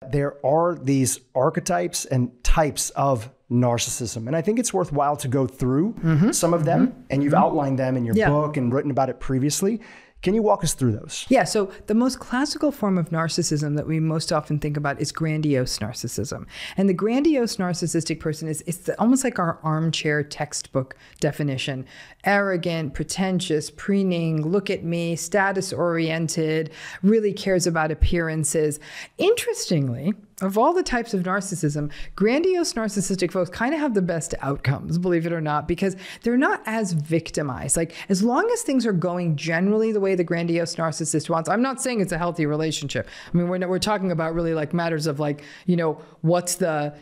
There are these archetypes and types of narcissism. And I think it's worthwhile to go through some of them. And you've outlined them in your book and written about it previously. Can you walk us through those? Yeah, so the most classical form of narcissism that we most often think about is grandiose narcissism. And the grandiose narcissistic person is almost like our armchair textbook definition. Arrogant, pretentious, preening, look at me, status-oriented, really cares about appearances. Interestingly, of all the types of narcissism, grandiose narcissistic folks kind of have the best outcomes, believe it or not, because they're not as victimized. Like, as long as things are going generally the way the grandiose narcissist wants, I'm not saying it's a healthy relationship. I mean, we're talking about really like matters of like, you know, what's the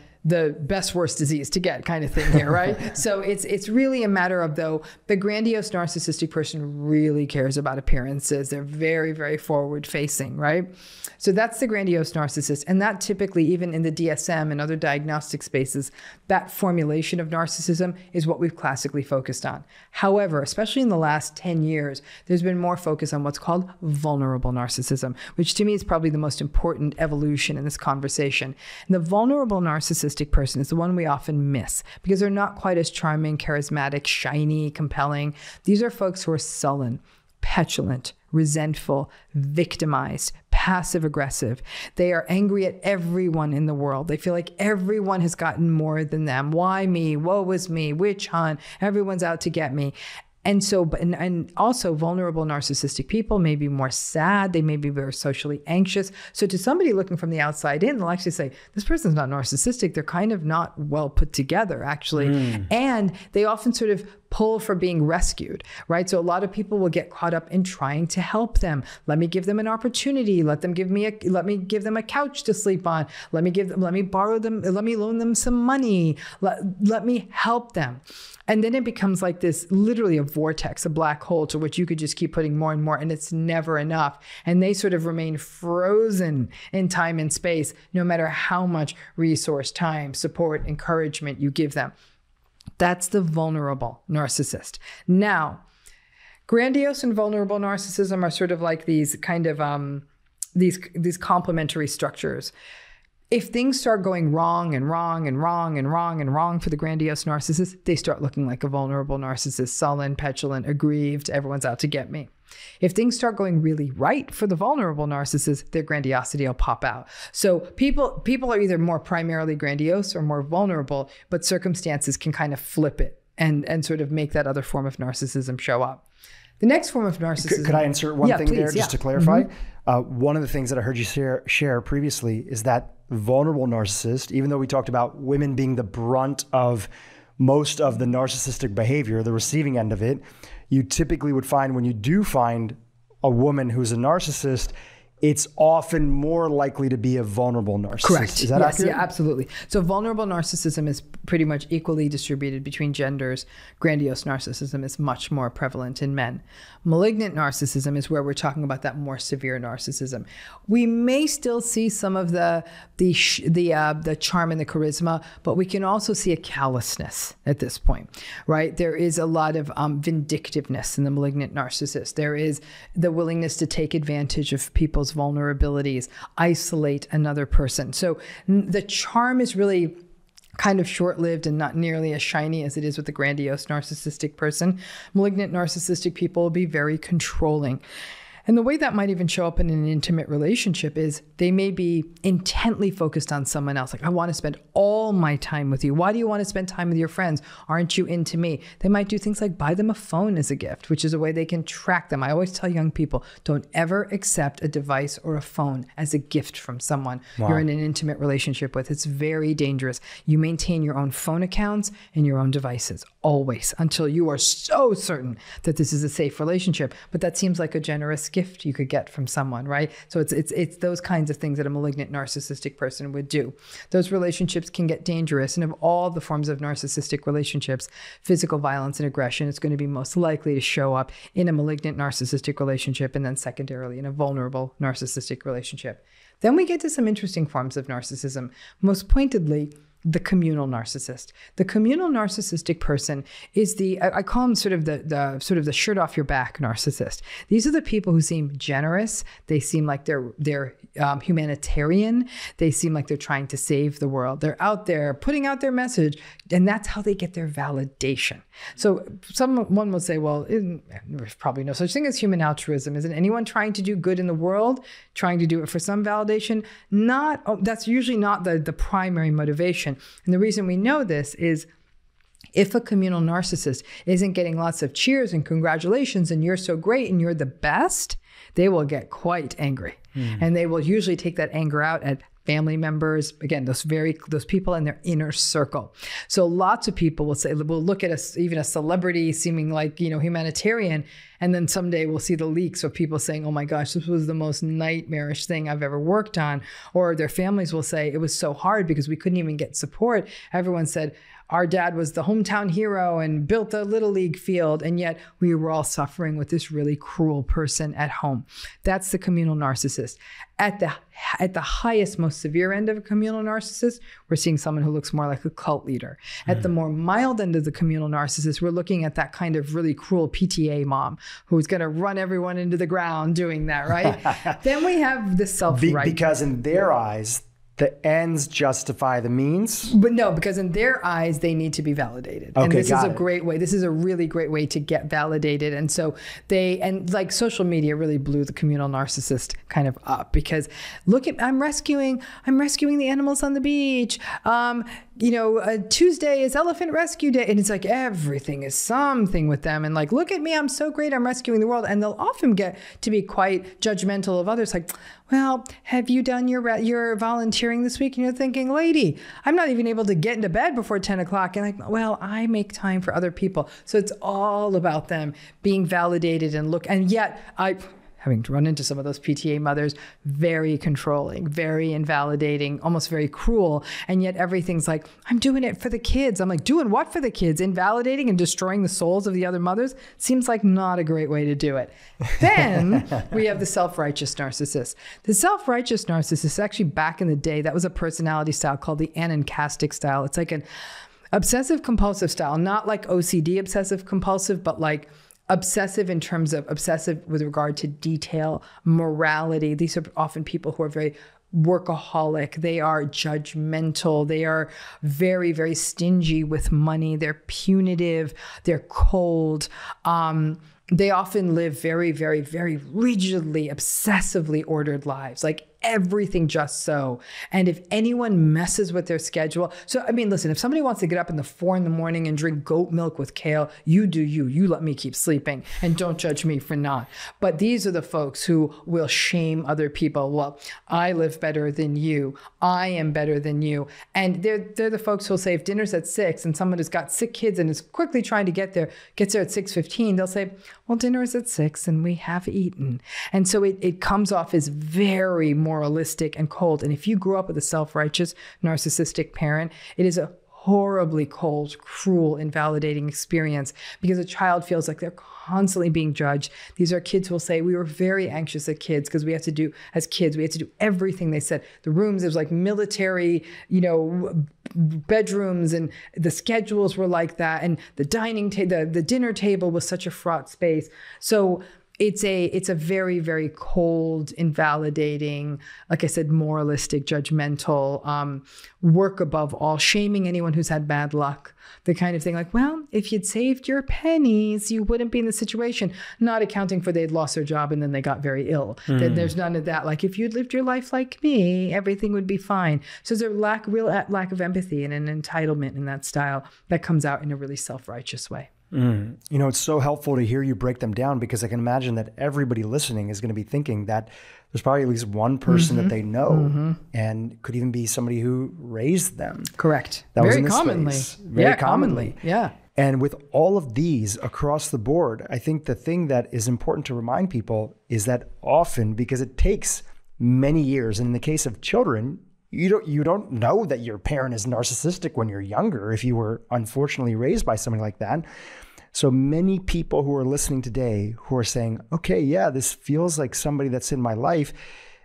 best worst disease to get kind of thing here, right? So it's really a matter of, though, the grandiose narcissistic person really cares about appearances. They're very, very forward facing, right? So that's the grandiose narcissist. And that typically, even in the DSM and other diagnostic spaces, that formulation of narcissism is what we've classically focused on. However, especially in the last 10 years, there's been more focus on what's called vulnerable narcissism, which to me is probably the most important evolution in this conversation. And the vulnerable narcissistic person is the one we often miss because they're not quite as charming, charismatic, shiny, compelling. These are folks who are sullen, petulant, resentful, victimized, passive aggressive. They are angry at everyone in the world. They feel like everyone has gotten more than them. Why me? Woe is me? Witch hunt? Everyone's out to get me. And so, and also vulnerable narcissistic people may be more sad. They may be very socially anxious. So to somebody looking from the outside in, they'll actually say, this person's not narcissistic. They're kind of not well put together, actually. And they often sort of pull for being rescued, right? So a lot of people will get caught up in trying to help them. Let me give them an opportunity. Let me give them a couch to sleep on. Let me loan them some money. Let me help them. And then it becomes like this, literally a vortex, a black hole to which you could just keep putting more and more, and it's never enough. And they sort of remain frozen in time and space, no matter how much resource, time, support, encouragement you give them. That's the vulnerable narcissist. Now, grandiose and vulnerable narcissism are sort of like these kind of these complementary structures. If things start going wrong and wrong and wrong and wrong and wrong for the grandiose narcissist, they start looking like a vulnerable narcissist, sullen, petulant, aggrieved, everyone's out to get me. If things start going really right for the vulnerable narcissist, their grandiosity will pop out. So people are either more primarily grandiose or more vulnerable, but circumstances can kind of flip it and sort of make that other form of narcissism show up. The next form of narcissism... Could I insert one thing there just to clarify? One of the things that I heard you share previously is that vulnerable narcissist, even though we talked about women being the brunt of most of the narcissistic behavior, the receiving end of it, you typically would find when you do find a woman who's a narcissist, it's often more likely to be a vulnerable narcissist. Correct. Is that accurate? Yeah, absolutely. So vulnerable narcissism is pretty much equally distributed between genders. Grandiose narcissism is much more prevalent in men. Malignant narcissism is where we're talking about that more severe narcissism. We may still see some of the charm and the charisma, but we can also see a callousness at this point, right? There is a lot of vindictiveness in the malignant narcissist. There is the willingness to take advantage of people's vulnerabilities, isolate another person. So the charm is really kind of short-lived and not nearly as shiny as it is with the grandiose narcissistic person. Malignant narcissistic people will be very controlling. And the way that might even show up in an intimate relationship is they may be intently focused on someone else. Like, I want to spend all my time with you. Why do you want to spend time with your friends? Aren't you into me? They might do things like buy them a phone as a gift, which is a way they can track them. I always tell young people, don't ever accept a device or a phone as a gift from someone you're in an intimate relationship with. It's very dangerous. You maintain your own phone accounts and your own devices, always, until you are so certain that this is a safe relationship. But that seems like a generous gift you could get from someone, right? So it's those kinds of things that a malignant narcissistic person would do. Those relationships can get dangerous. And of all the forms of narcissistic relationships, physical violence and aggression is going to be most likely to show up in a malignant narcissistic relationship, and then secondarily in a vulnerable narcissistic relationship. Then we get to some interesting forms of narcissism. Most pointedly, the communal narcissist. The communal narcissistic person is I call them sort of the shirt off your back narcissist. These are the people who seem generous. They seem like they're humanitarian. They seem like they're trying to save the world. They're out there putting out their message, and that's how they get their validation. So someone will say, well, there's probably no such thing as human altruism. Isn't anyone trying to do good in the world, trying to do it for some validation? That's usually not the primary motivation. And the reason we know this is if a communal narcissist isn't getting lots of cheers and congratulations and you're so great and you're the best, they will get quite angry. And they will usually take that anger out at family members, again, those people in their inner circle. So lots of people will look at even a celebrity seeming like, humanitarian, and then someday we'll see the leaks of people saying, oh my gosh, this was the most nightmarish thing I've ever worked on. Or their families will say, it was so hard because we couldn't even get support. Everyone said, our dad was the hometown hero and built a little league field, and yet we were all suffering with this really cruel person at home. That's the communal narcissist. At the highest, most severe end of a communal narcissist, we're seeing someone who looks more like a cult leader. At the more mild end of the communal narcissist, we're looking at that kind of really cruel PTA mom who's going to run everyone into the ground doing that, right? Then we have the self-righteous. Because in their eyes, the ends justify the means? But no, because in their eyes, they need to be validated. Okay, and this is a great way. This is a really great way to get validated. And so like social media really blew the communal narcissist kind of up because I'm rescuing the animals on the beach. Tuesday is elephant rescue day. And it's like everything is something with them. And like, look at me, I'm so great, I'm rescuing the world. And they'll often get to be quite judgmental of others. Like, well, have you done your volunteering this week? And you're thinking, lady, I'm not even able to get into bed before 10 o'clock. And like, well, I make time for other people. So it's all about them being validated and yet having run into some of those PTA mothers, very controlling, very invalidating, almost very cruel. And yet everything's like, I'm doing it for the kids. I'm like, doing what for the kids? Invalidating and destroying the souls of the other mothers seems like not a great way to do it. Then we have the self-righteous narcissist. The self-righteous narcissist, actually back in the day, that was a personality style called the anancastic style. It's like an obsessive compulsive style, not like OCD obsessive compulsive, but like obsessive in terms of obsessive with regard to detail, morality. These are often people who are very workaholic. They are judgmental. They are very, very stingy with money. They're punitive. They're cold. They often live very, very, very rigidly, obsessively ordered lives, like everything just so. And if anyone messes with their schedule, listen, if somebody wants to get up in the 4 a.m. and drink goat milk with kale, you do you let me keep sleeping and don't judge me for not. But these are the folks who will shame other people. Well, I live better than you. I am better than you. And they're the folks who'll say if dinner's at 6 and someone has got sick kids and is quickly trying to gets there at 6:15, they'll say, well, dinner is at 6 and we have eaten. And so it comes off as very moralistic and cold. And if you grew up with a self-righteous, narcissistic parent, it is a horribly cold, cruel, invalidating experience because a child feels like they're constantly being judged. These are kids who will say, we were very anxious as kids because we had to do everything they said. The rooms, it was like military, bedrooms, and the schedules were like that. And the the dinner table was such a fraught space. So it's a very, very cold, invalidating, like I said, moralistic, judgmental, work above all, shaming anyone who's had bad luck. The kind of thing like, well, if you'd saved your pennies, you wouldn't be in the situation. Not accounting for they'd lost their job and then they got very ill. Then there's none of that. Like if you'd lived your life like me, everything would be fine. So there's a real lack of empathy and an entitlement in that style that comes out in a really self-righteous way. It's so helpful to hear you break them down because I can imagine that everybody listening is going to be thinking that there's probably at least one person that they know and could even be somebody who raised them. Correct. That very was in commonly. Space. Very commonly. Yeah. And with all of these across the board, I think the thing that is important to remind people is that often, because it takes many years, and in the case of children, you don't know that your parent is narcissistic when you're younger if you were unfortunately raised by somebody like that. So many people who are listening today who are saying, okay, yeah, this feels like somebody that's in my life,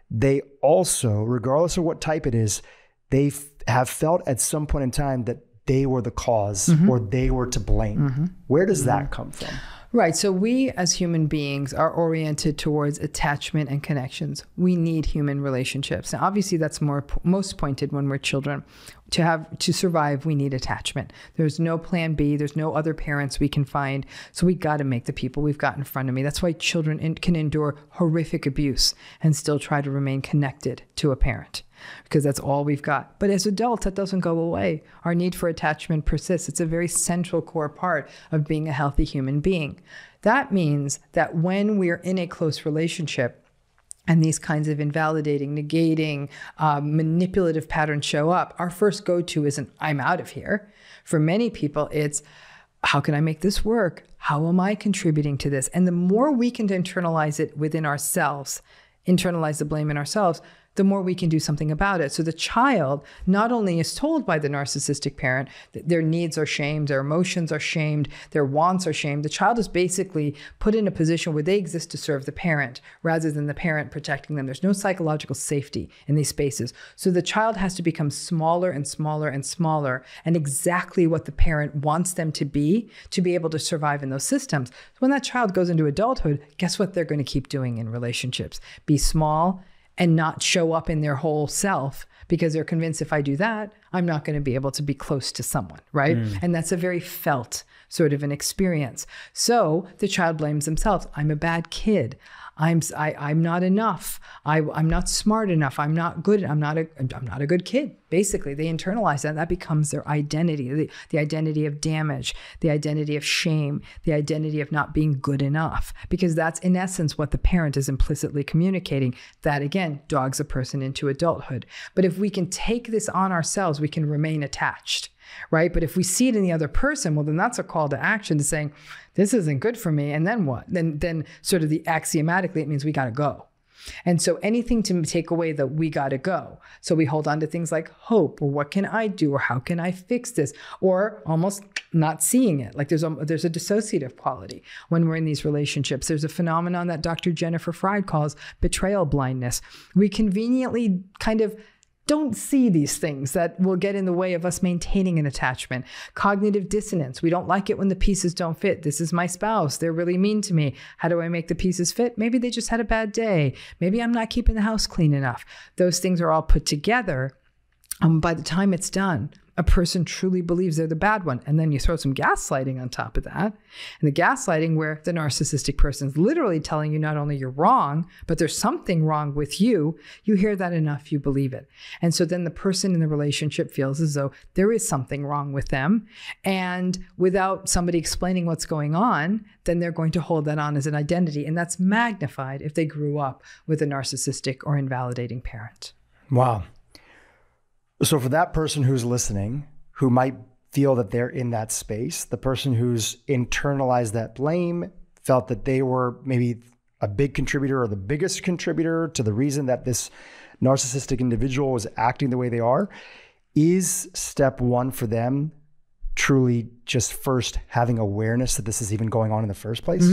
they also, regardless of what type it is, they have felt at some point in time that they were the cause or they were to blame. Where does that come from? Right. So we as human beings are oriented towards attachment and connections. We need human relationships. Now, obviously, that's most pointed when we're children. To survive, we need attachment. There's no plan B. There's no other parents we can find. So we got to make the people we've got in front of me. That's why children can endure horrific abuse and still try to remain connected to a parent, because that's all we've got. But as adults, that doesn't go away. Our need for attachment persists. It's a very central core part of being a healthy human being. That means that when we're in a close relationship, and these kinds of invalidating, negating, manipulative patterns show up, our first go-to isn't, I'm out of here. For many people, it's, how can I make this work? How am I contributing to this? And the more we can internalize it within ourselves, internalize the blame in ourselves, the more we can do something about it. So the child not only is told by the narcissistic parent that their needs are shamed, their emotions are shamed, their wants are shamed. The child is basically put in a position where they exist to serve the parent rather than the parent protecting them. There's no psychological safety in these spaces. So the child has to become smaller and smaller and smaller, and exactly what the parent wants them to be able to survive in those systems. So when that child goes into adulthood, guess what they're going to keep doing in relationships? Be small and not show up in their whole self, because they're convinced if I do that, I'm not going to be able to be close to someone, right? And that's a very felt sort of an experience. So the child blames themselves. I'm a bad kid. I'm not enough. I'm not smart enough. I'm not good. I'm not a good kid. Basically, they internalize that. That becomes their identity, the identity of damage, the identity of shame, the identity of not being good enough, because that's in essence what the parent is implicitly communicating. That again, dogs a person into adulthood. But if we can take this on ourselves, we can remain attached. Right? But if we see it in the other person, well, then that's a call to action to saying, this isn't good for me. And then what? Then sort of the axiomatically, it means we got to go. And so anything to take away that we got to go. So we hold on to things like hope, or what can I do? Or how can I fix this? Or almost not seeing it. Like there's a dissociative quality when we're in these relationships. There's a phenomenon that Dr. Jennifer Fried calls betrayal blindness. We conveniently kind of don't see these things that will get in the way of us maintaining an attachment. Cognitive dissonance. We don't like it when the pieces don't fit. This is my spouse. They're really mean to me. How do I make the pieces fit? Maybe they just had a bad day. Maybe I'm not keeping the house clean enough. Those things are all put together. By the time it's done, a person truly believes they're the bad one. And then you throw some gaslighting on top of that. And the gaslighting where the narcissistic person is literally telling you not only you're wrong, but there's something wrong with you. You hear that enough, you believe it. And so then the person in the relationship feels as though there is something wrong with them. And without somebody explaining what's going on, then they're going to hold that on as an identity. And that's magnified if they grew up with a narcissistic or invalidating parent. Wow. So for that person who's listening, who might feel that they're in that space, the person who's internalized that blame, felt that they were maybe a big contributor or the biggest contributor to the reason that this narcissistic individual was acting the way they are, is step one for them truly just first having awareness that this is even going on in the first place?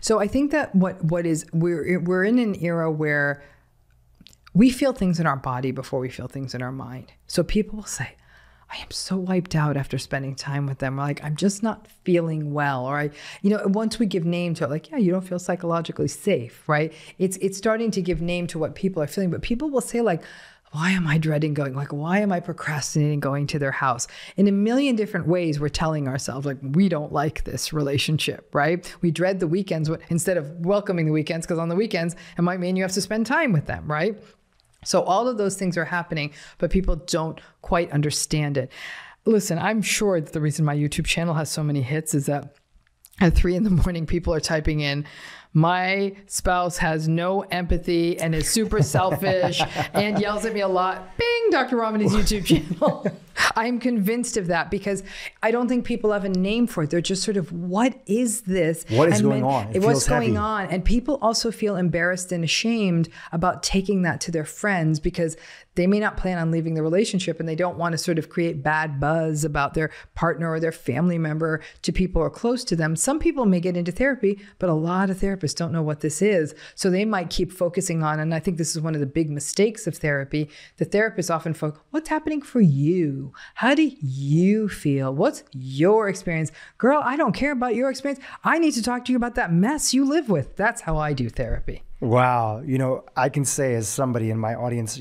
So I think that we're in an era where we feel things in our body before we feel things in our mind. So people will say, I am so wiped out after spending time with them. Or like, I'm just not feeling well. Or once we give name to it, like, yeah, you don't feel psychologically safe, right? It's starting to give name to what people are feeling. But people will say like, why am I dreading going? Like, why am I procrastinating going to their house? In a million different ways, we're telling ourselves, like, we don't like this relationship, right? We dread the weekends instead of welcoming the weekends, because on the weekends, it might mean you have to spend time with them, right? So all of those things are happening, but people don't quite understand it. Listen, I'm sure that the reason my YouTube channel has so many hits is that at 3 a.m, people are typing in, my spouse has no empathy and is super selfish and yells at me a lot. Bing, Dr. Ramani's YouTube channel. I'm convinced of that because I don't think people have a name for it. They're just sort of, what is this? What is going on? What's going on? And people also feel embarrassed and ashamed about taking that to their friends because they may not plan on leaving the relationship and they don't want to sort of create bad buzz about their partner or their family member to people who are close to them. Some people may get into therapy, but a lot of therapists therapists don't know what this is. So they might keep focusing on, and I think this is one of the big mistakes of therapy. The therapists often focus, what's happening for you? How do you feel? What's your experience? Girl, I don't care about your experience. I need to talk to you about that mess you live with. That's how I do therapy. Wow. I can say, as somebody in my audience,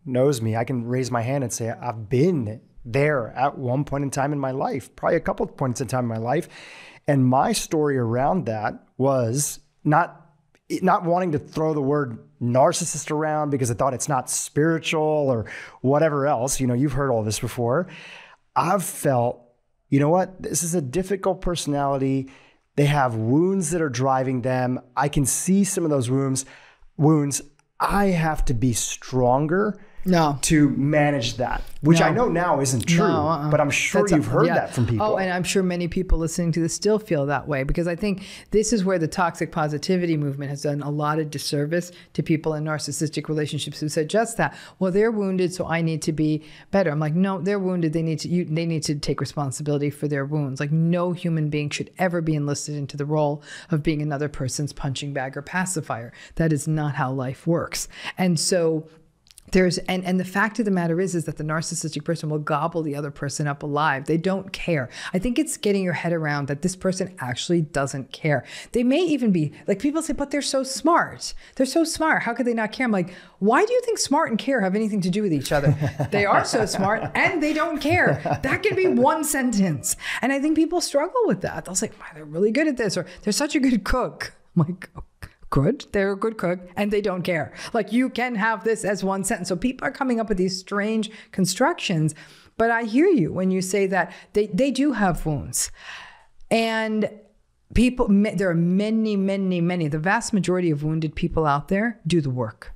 knows me, I can raise my hand and say, I've been there at one point in time in my life, probably a couple of points in time in my life. And my story around that was not wanting to throw the word narcissist around because I thought it's not spiritual or whatever else. You've heard all this before. I've felt, this is a difficult personality. They have wounds that are driving them. I can see some of those wounds. I have to be stronger to manage that, which I know now isn't true, but I'm sure you've heard that from people. Oh, and I'm sure many people listening to this still feel that way, because I think this is where the toxic positivity movement has done a lot of disservice to people in narcissistic relationships who said just that. Well, they're wounded, so I need to be better. I'm like, no, they're wounded. They need to take responsibility for their wounds. Like, no human being should ever be enlisted into the role of being another person's punching bag or pacifier. That is not how life works. And so and the fact of the matter is that the narcissistic person will gobble the other person up alive. They don't care. I think it's getting your head around that this person actually doesn't care. They may even be like, people say, but they're so smart. They're so smart. How could they not care? I'm like, why do you think smart and care have anything to do with each other? They are so smart and they don't care. That can be one sentence. And I think people struggle with that. They'll say, wow, they're really good at this, or they're such a good cook. I'm like, good. They're a good cook and they don't care. Like, you can have this as one sentence. So people are coming up with these strange constructions, but I hear you when you say that they do have wounds. And there are many, the vast majority of wounded people out there do the work.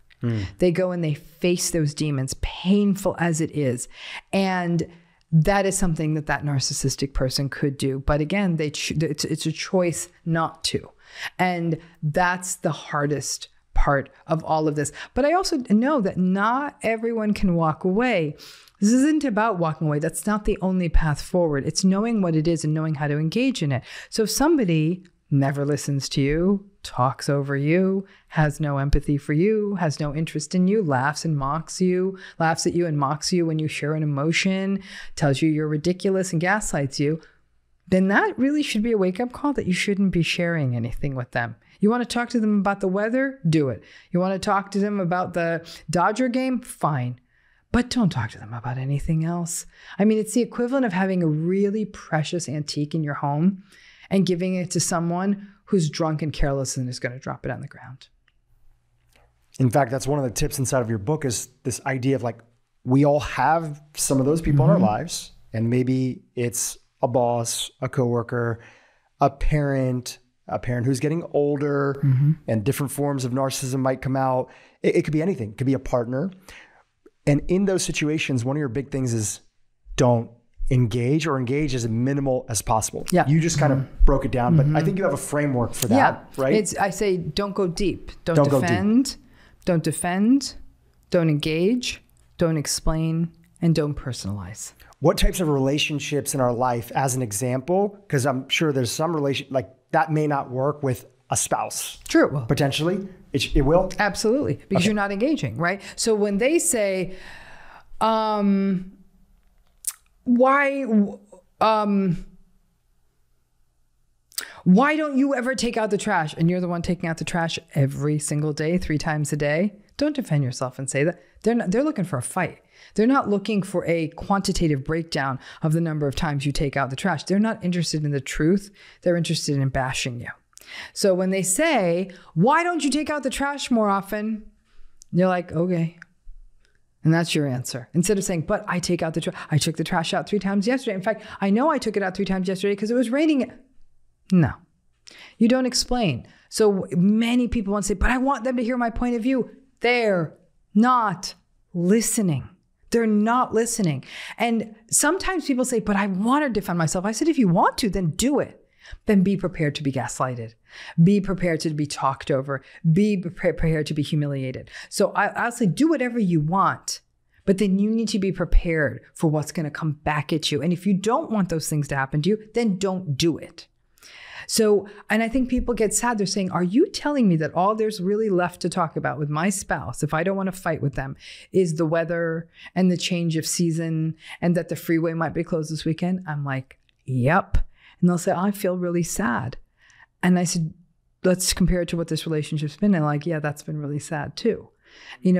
They go and they face those demons, painful as it is. And that is something that narcissistic person could do. But again, it's a choice not to. And that's the hardest part of all of this. But I also know that not everyone can walk away. This isn't about walking away. That's not the only path forward. It's knowing what it is and knowing how to engage in it. So if somebody never listens to you, talks over you, has no empathy for you, has no interest in you, laughs and mocks you, laughs at you and mocks you when you share an emotion, tells you you're ridiculous and gaslights you, then that really should be a wake-up call that you shouldn't be sharing anything with them. You want to talk to them about the weather? Do it. You want to talk to them about the Dodger game? Fine. But don't talk to them about anything else. I mean, it's the equivalent of having a really precious antique in your home and giving it to someone who's drunk and careless and is going to drop it on the ground. In fact, that's one of the tips inside of your book, is this idea of, like, we all have some of those people in our lives, and maybe it's a boss, a coworker, a parent who's getting older, and different forms of narcissism might come out. It could be anything. It could be a partner. And in those situations, one of your big things is don't engage, or engage as minimal as possible. Yeah. You just kind of broke it down, but I think you have a framework for that, right? I say, don't go deep. Don't defend. Don't defend. Don't engage. Don't explain. And don't personalize. What types of relationships in our life, as an example, because I'm sure there's some relation like that may not work with a spouse. True, it will. Potentially, it will? Absolutely, because you're not engaging, right? So when they say, why don't you ever take out the trash? And you're the one taking out the trash every single day, 3 times a day. Don't defend yourself and say that. They're looking for a fight. They're not looking for a quantitative breakdown of the number of times you take out the trash. They're not interested in the truth. They're interested in bashing you. So when they say, why don't you take out the trash more often? You're like, okay. And that's your answer. Instead of saying, but I take out the trash. I took the trash out 3 times yesterday. In fact, I know I took it out 3 times yesterday because it was raining. No, you don't explain. So many people want to say, but I want them to hear my point of view. They're not listening. They're not listening. And sometimes people say, but I want to defend myself. I said, if you want to, then do it. Then be prepared to be gaslighted. Be prepared to be talked over. Be prepared to be humiliated. So I'll say, do whatever you want, but then you need to be prepared for what's going to come back at you. And if you don't want those things to happen to you, then don't do it. So, and I think people get sad. They're saying, are you telling me that all there's really left to talk about with my spouse, if I don't want to fight with them, is the weather and the change of season and that the freeway might be closed this weekend? I'm like, yep. And they'll say, I feel really sad. And I said, let's compare it to what this relationship's been. And like, yeah, that's been really sad too.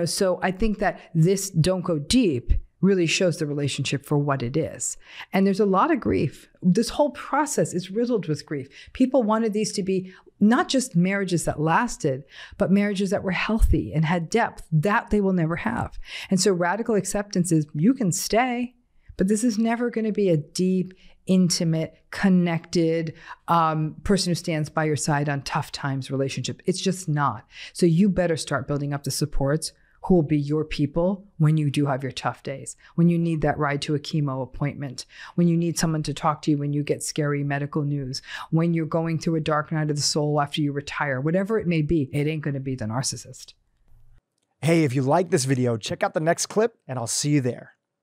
So I think that this don't go deep really shows the relationship for what it is. And there's a lot of grief. This whole process is riddled with grief. People wanted these to be not just marriages that lasted, but marriages that were healthy and had depth. That they will never have. And so radical acceptance is you can stay, but this is never going to be a deep, intimate, connected person who stands by your side on tough times relationship. It's just not. So you better start building up the supports who will be your people when you do have your tough days, when you need that ride to a chemo appointment, when you need someone to talk to you, when you get scary medical news, when you're going through a dark night of the soul after you retire, whatever it may be, it ain't going to be the narcissist. Hey, if you like this video, check out the next clip and I'll see you there.